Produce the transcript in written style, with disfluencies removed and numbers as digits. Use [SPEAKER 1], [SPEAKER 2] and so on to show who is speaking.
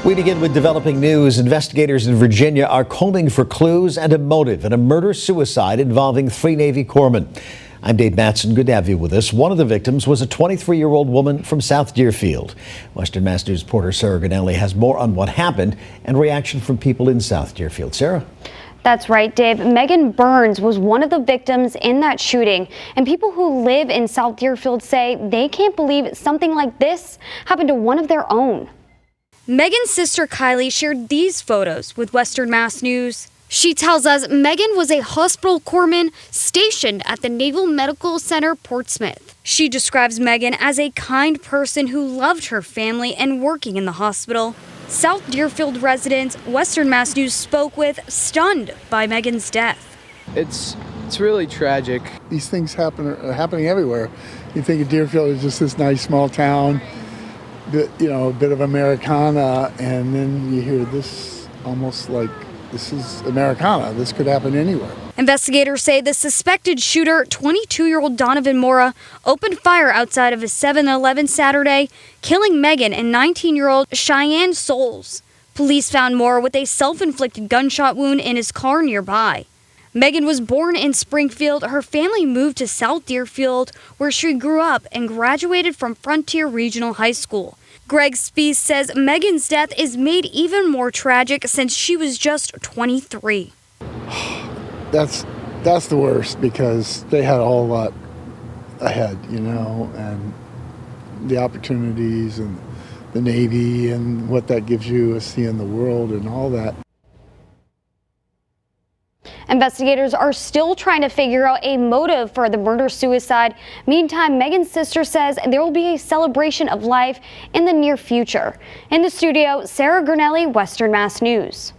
[SPEAKER 1] We begin with developing news. Investigators in Virginia are combing for clues and a motive in a murder-suicide involving 3 Navy corpsmen. I'm Dave Mattson. Good to have you with us. One of the victims was a 23-year-old woman from South Deerfield. Western Mass News reporter Sarah Granelli has more on what happened and reaction from people in South Deerfield. Sarah?
[SPEAKER 2] That's right, Dave. Meaghan Burns was one of the victims in that shooting, and people who live in South Deerfield say they can't believe something like this happened to one of their own.
[SPEAKER 3] Meaghan's sister Kylie shared these photos with Western Mass News. She tells us Meaghan was a hospital corpsman stationed at the Naval Medical Center, Portsmouth. She describes Meaghan as a kind person who loved her family and working in the hospital. South Deerfield residents Western Mass News spoke with, stunned by Meaghan's death.
[SPEAKER 4] It's really tragic.
[SPEAKER 5] These things are happening everywhere. You think of Deerfield as just this nice small town, a bit of Americana, and then you hear this almost like this is Americana. This could happen anywhere.
[SPEAKER 3] Investigators say the suspected shooter, 22-year-old Donovan Mora, opened fire outside of a 7-Eleven Saturday, killing Meaghan and 19-year-old Cheyenne Souls. Police found Mora with a self-inflicted gunshot wound in his car nearby. Meaghan was born in Springfield. Her family moved to South Deerfield, where she grew up and graduated from Frontier Regional High School. Greg Spees says Meaghan's death is made even more tragic since she was just 23.
[SPEAKER 5] That's the worst, because they had a whole lot ahead, and the opportunities and the Navy and what that gives you is seeing the world and all that.
[SPEAKER 2] Investigators are still trying to figure out a motive for the murder-suicide. Meantime, Meaghan's sister says there will be a celebration of life in the near future. In the studio, Sarah Granelli, Western Mass News.